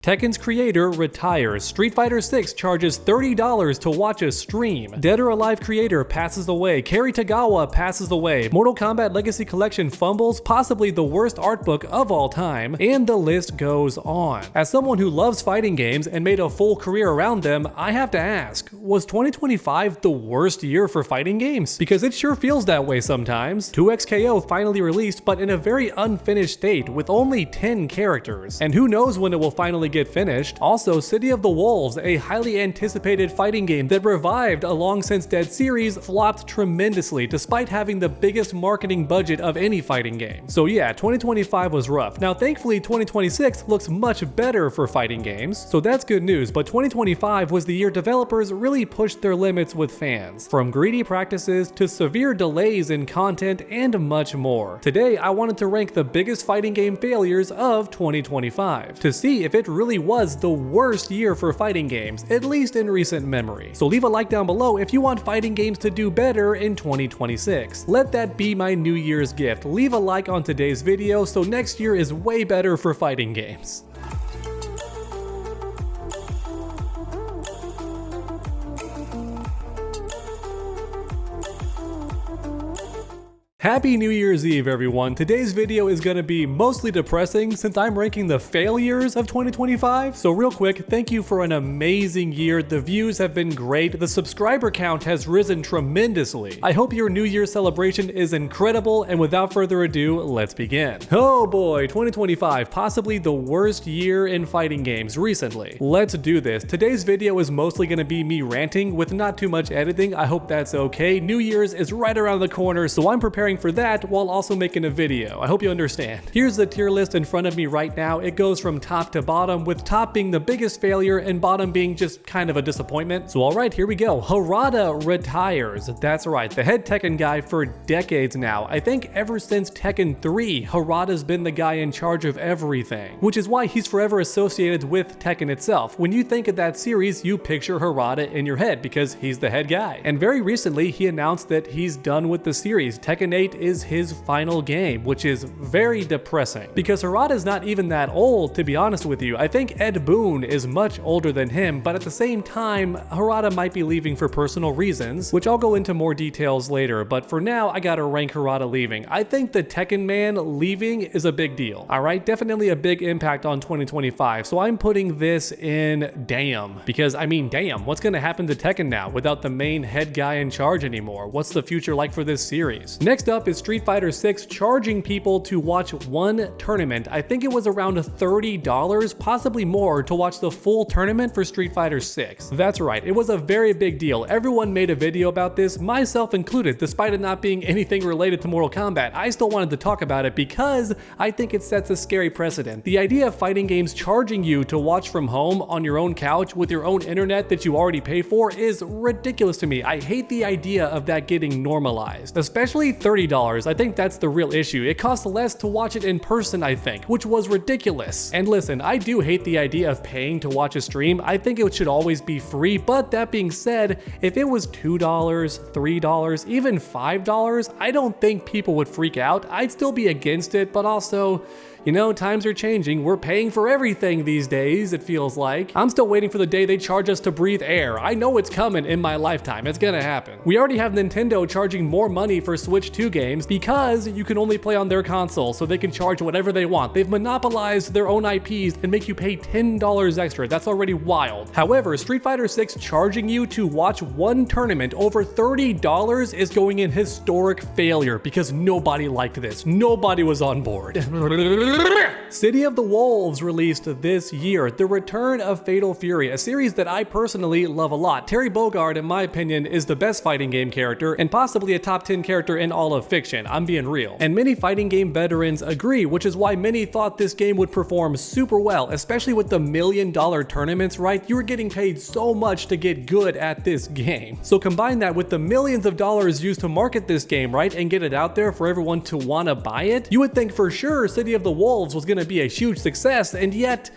Tekken's creator retires. Street Fighter 6 charges $30 to watch a stream. Dead or Alive creator passes away. Cary Tagawa passes away. Mortal Kombat Legacy Collection fumbles possibly the worst art book of all time. And the list goes on. As someone who loves fighting games and made a full career around them, I have to ask, was 2025 the worst year for fighting games? Because it sure feels that way sometimes. 2XKO finally released, but in a very unfinished state with only 10 characters. And who knows when it will finally get finished. Also, City of the Wolves, a highly anticipated fighting game that revived a long since dead series, flopped tremendously despite having the biggest marketing budget of any fighting game. So yeah, 2025 was rough. Now thankfully 2026 looks much better for fighting games, so that's good news, but 2025 was the year developers really pushed their limits with fans, from greedy practices to severe delays in content and much more. Today I wanted to rank the biggest fighting game failures of 2025 to see if it really was the worst year for fighting games, at least in recent memory. So leave a like down below if you want fighting games to do better in 2026. Let that be my New Year's gift. Leave a like on today's video so next year is way better for fighting games. Happy New Year's Eve, everyone. Today's video is going to be mostly depressing since I'm ranking the failures of 2025. So real quick, thank you for an amazing year. The views have been great. The subscriber count has risen tremendously. I hope your New Year's celebration is incredible, and without further ado, let's begin. Oh boy, 2025, possibly the worst year in fighting games recently. Let's do this. Today's video is mostly going to be me ranting with not too much editing. I hope that's okay. New Year's is right around the corner, so I'm preparing for that while also making a video. I hope you understand. Here's the tier list in front of me right now. It goes from top to bottom, with top being the biggest failure and bottom being just kind of a disappointment. So alright, here we go. Harada retires. That's right, the head Tekken guy for decades now. I think ever since Tekken 3, Harada's been the guy in charge of everything, which is why he's forever associated with Tekken itself. When you think of that series, you picture Harada in your head because he's the head guy. And very recently, he announced that he's done with the series. Tekken 8 is his final game, which is very depressing because Harada's not even that old, to be honest with you. I think Ed Boon is much older than him, but at the same time, Harada might be leaving for personal reasons, which I'll go into more details later, but for now, I gotta rank Harada leaving. I think the Tekken man leaving is a big deal, alright? Definitely a big impact on 2025, so I'm putting this in damn, because I mean, damn, what's gonna happen to Tekken now without the main head guy in charge anymore? What's the future like for this series? Next up is Street Fighter 6 charging people to watch one tournament. I think it was around $30, possibly more, to watch the full tournament for Street Fighter 6. That's right, it was a very big deal. Everyone made a video about this, myself included. Despite it not being anything related to Mortal Kombat, I still wanted to talk about it because I think it sets a scary precedent. The idea of fighting games charging you to watch from home on your own couch with your own internet that you already pay for is ridiculous to me. I hate the idea of that getting normalized, especially $30. I think that's the real issue. It costs less to watch it in person, I think, which was ridiculous. And listen, I do hate the idea of paying to watch a stream. I think it should always be free, but that being said, if it was $2, $3, even $5, I don't think people would freak out. I'd still be against it, but also, you know, times are changing. We're paying for everything these days, it feels like. I'm still waiting for the day they charge us to breathe air. I know it's coming in my lifetime. It's gonna happen. We already have Nintendo charging more money for Switch 2 games because you can only play on their console, so they can charge whatever they want. They've monopolized their own IPs and make you pay $10 extra. That's already wild. However, Street Fighter 6 charging you to watch one tournament over $30 is going in historic failure because nobody liked this. Nobody was on board. City of the Wolves released this year, the return of Fatal Fury, a series that I personally love a lot. Terry Bogard, in my opinion, is the best fighting game character and possibly a top 10 character in all of fiction. I'm being real. And many fighting game veterans agree, which is why many thought this game would perform super well, especially with the $1 million tournaments, right? You were getting paid so much to get good at this game. So combine that with the millions of dollars used to market this game, right? And get it out there for everyone to want to buy it. You would think for sure City of the Wolves was going to be a huge success, and yet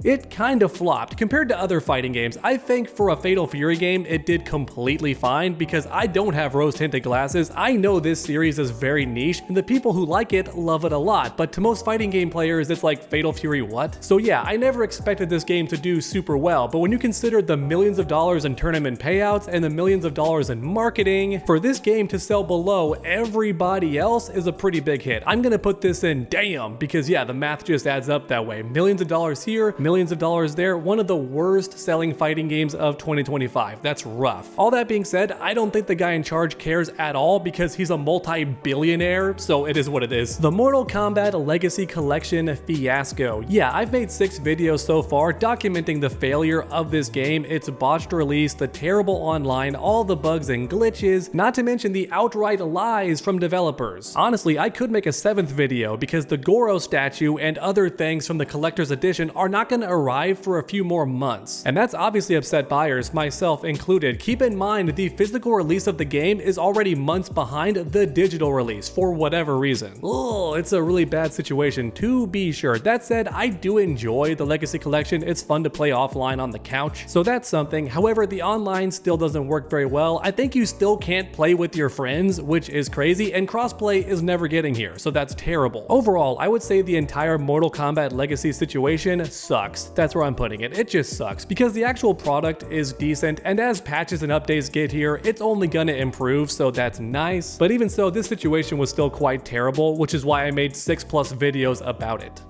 it kind of flopped. Compared to other fighting games, I think for a Fatal Fury game, it did completely fine because I don't have rose-tinted glasses. I know this series is very niche, and the people who like it love it a lot, but to most fighting game players, it's like Fatal Fury what? So yeah, I never expected this game to do super well, but when you consider the millions of dollars in tournament payouts and the millions of dollars in marketing, for this game to sell below everybody else is a pretty big hit. I'm gonna put this in damn, because yeah, the math just adds up that way. Millions of dollars here, millions of dollars there, one of the worst selling fighting games of 2025. That's rough. All that being said, I don't think the guy in charge cares at all because he's a multi-billionaire, so it is what it is. The Mortal Kombat Legacy Collection fiasco. Yeah, I've made 6 videos so far documenting the failure of this game, its botched release, the terrible online, all the bugs and glitches, not to mention the outright lies from developers. Honestly, I could make a 7th video because the Goro statue and other things from the collector's edition are not going to arrive for a few more months. And that's obviously upset buyers, myself included. Keep in mind, the physical release of the game is already months behind the digital release for whatever reason. Oh, it's a really bad situation to be sure. That said, I do enjoy the Legacy Collection. It's fun to play offline on the couch, so that's something. However, the online still doesn't work very well. I think you still can't play with your friends, which is crazy, and crossplay is never getting here, so that's terrible. Overall, I would say the entire Mortal Kombat Legacy situation sucks. That's where I'm putting it. It just sucks because the actual product is decent, and as patches and updates get here, it's only gonna improve, so that's nice. But even so, this situation was still quite terrible, which is why I made 6+ videos about it.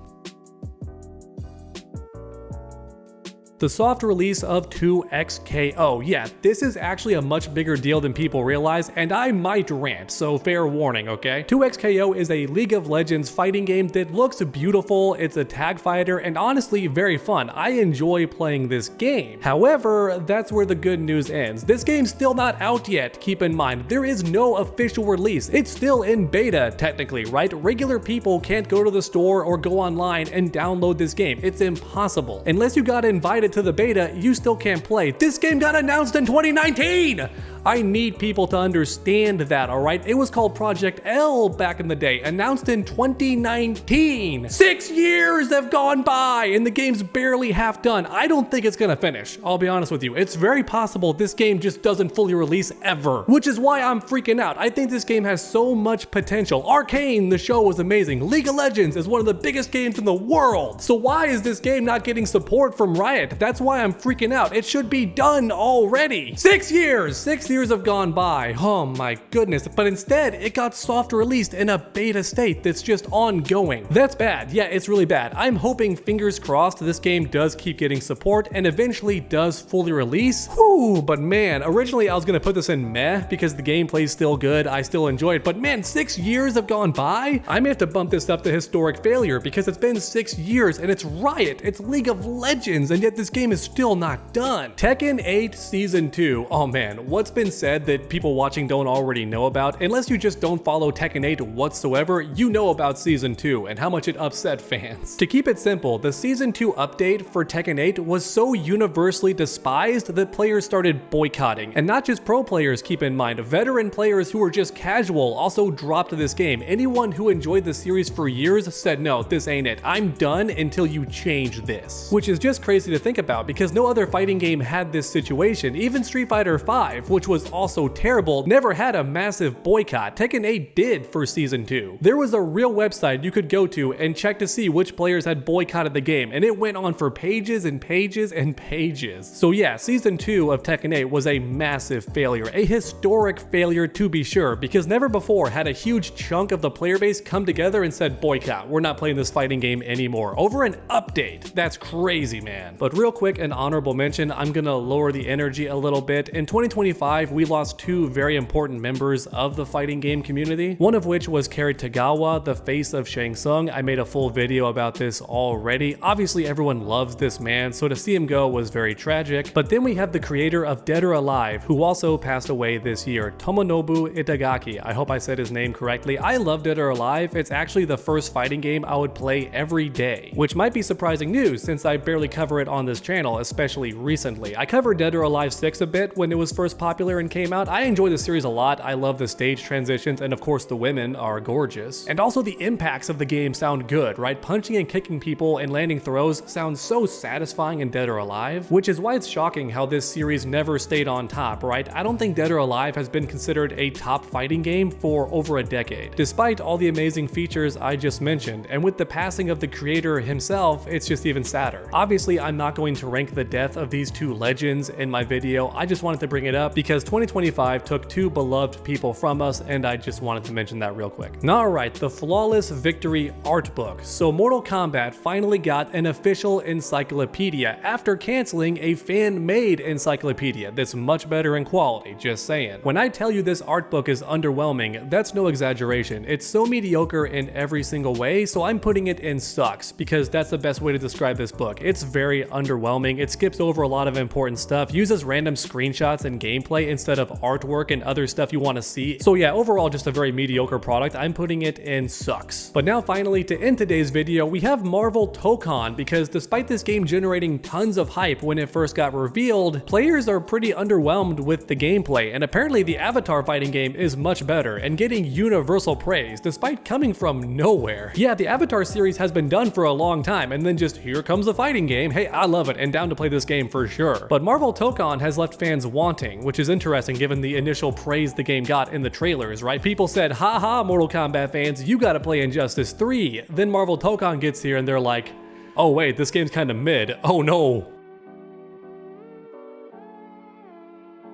The soft release of 2XKO. Yeah, this is actually a much bigger deal than people realize, and I might rant, so fair warning, okay? 2XKO is a League of Legends fighting game that looks beautiful, it's a tag fighter, and honestly very fun. I enjoy playing this game. However, that's where the good news ends. This game's still not out yet, keep in mind. There is no official release. It's still in beta, technically, right? Regular people can't go to the store or go online and download this game. It's impossible. Unless you got invited to the beta, you still can't play. This game got announced in 2019! I need people to understand that, alright? It was called Project L back in the day, announced in 2019. 6 years have gone by and the game's barely half done. I don't think it's gonna finish, I'll be honest with you. It's very possible this game just doesn't fully release ever, which is why I'm freaking out. I think this game has so much potential. Arcane, the show, was amazing. League of Legends is one of the biggest games in the world. So why is this game not getting support from Riot? That's why I'm freaking out. It should be done already. 6 years! 6 years have gone by. Oh my goodness. But instead, it got soft released in a beta state that's just ongoing. That's bad. Yeah, it's really bad. I'm hoping, fingers crossed, this game does keep getting support and eventually does fully release. Whew, but man, originally I was gonna put this in meh because the gameplay's still good, I still enjoy it, but man, 6 years have gone by? I may have to bump this up to historic failure because it's been 6 years and it's Riot, it's League of Legends, and yet this game is still not done. Tekken 8 Season 2. Oh man, what's been said that people watching don't already know about? Unless you just don't follow Tekken 8 whatsoever, you know about Season 2 and how much it upset fans. To keep it simple, the Season 2 update for Tekken 8 was so universally despised that players started boycotting. And not just pro players, keep in mind, veteran players who were just casual also dropped this game. Anyone who enjoyed the series for years said, no, this ain't it. I'm done until you change this. Which is just crazy to think about because no other fighting game had this situation. Even Street Fighter V, which was also terrible, never had a massive boycott. Tekken 8 did for Season 2. There was a real website you could go to and check to see which players had boycotted the game, and it went on for pages and pages and pages. So yeah, Season 2 of Tekken 8 was a massive failure, a historic failure to be sure, because never before had a huge chunk of the player base come together and said, boycott, we're not playing this fighting game anymore, over an update. That's crazy, man. But real quick, an honorable mention, I'm gonna lower the energy a little bit. In 2025, we lost 2 very important members of the fighting game community, one of which was Kerry Tagawa, the face of Shang Tsung. I made a full video about this already. Obviously, everyone loves this man, so to see him go was very tragic. But then we have the creator of Dead or Alive, who also passed away this year, Tomonobu Itagaki. I hope I said his name correctly. I love Dead or Alive. It's actually the first fighting game I would play every day, which might be surprising news since I barely cover it on this this channel, especially recently. I covered Dead or Alive 6 a bit when it was first popular and came out. I enjoy the series a lot. I love the stage transitions, and of course the women are gorgeous. And also the impacts of the game sound good, right? Punching and kicking people and landing throws sounds so satisfying in Dead or Alive, which is why it's shocking how this series never stayed on top, right? I don't think Dead or Alive has been considered a top fighting game for over a decade, despite all the amazing features I just mentioned. And with the passing of the creator himself, it's just even sadder. Obviously, I'm not going to rank the death of these two legends in my video. I just wanted to bring it up because 2025 took two beloved people from us, and I just wanted to mention that real quick. Alright, the Flawless Victory art book. So Mortal Kombat finally got an official encyclopedia after canceling a fan-made encyclopedia that's much better in quality, just saying. When I tell you this art book is underwhelming, that's no exaggeration. It's so mediocre in every single way, so I'm putting it in sucks because that's the best way to describe this book. It's very underwhelming. It skips over a lot of important stuff, uses random screenshots and gameplay instead of artwork and other stuff you want to see. So yeah, overall just a very mediocre product. I'm putting it in sucks. But now finally, to end today's video, we have Marvel Tocon, because despite this game generating tons of hype when it first got revealed, players are pretty underwhelmed with the gameplay, and apparently the Avatar fighting game is much better and getting universal praise despite coming from nowhere. Yeah, the Avatar series has been done for a long time, and then just here comes a fighting game. Hey, I love it and down to play this game for sure. But Marvel Tocon has left fans wanting, which is interesting given the initial praise the game got in the trailers, right? People said, haha, Mortal Kombat fans, you gotta play Injustice 3. Then Marvel Tocon gets here and they're like, oh wait, this game's kinda mid. Oh no.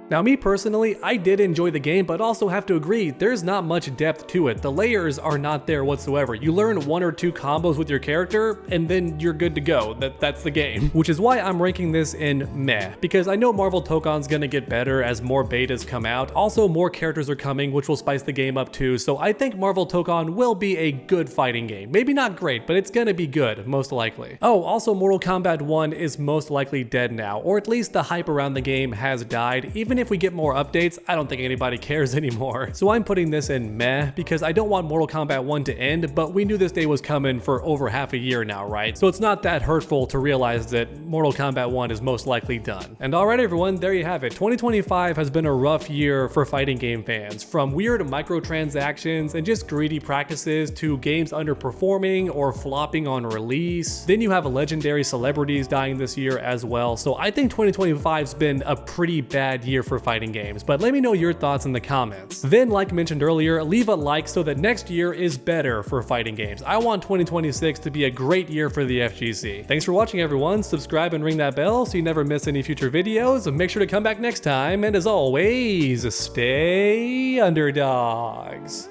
Now me personally, I did enjoy the game, but also have to agree, there's not much depth to it. The layers are not there whatsoever. You learn one or two combos with your character, and then you're good to go. That's the game. Which is why I'm ranking this in meh, because I know Marvel Tocon's gonna get better as more betas come out. Also, more characters are coming, which will spice the game up too, so I think Marvel Tocon will be a good fighting game. Maybe not great, but it's gonna be good, most likely. Oh, also Mortal Kombat 1 is most likely dead now, or at least the hype around the game has died. Even if we get more updates, I don't think anybody cares anymore. So I'm putting this in meh because I don't want Mortal Kombat 1 to end, but we knew this day was coming for over half a year now, right? So it's not that hurtful to realize that Mortal Kombat 1 is most likely done. And alright everyone, there you have it. 2025 has been a rough year for fighting game fans. From weird microtransactions and just greedy practices to games underperforming or flopping on release. Then you have legendary celebrities dying this year as well. So I think 2025's been a pretty bad year for fighting games, but let me know your thoughts in the comments. Then, like mentioned earlier, leave a like so that next year is better for fighting games. I want 2026 to be a great year for the FGC. Thanks for watching everyone, subscribe and ring that bell so you never miss any future videos. Make sure to come back next time, and as always, stay underdogs.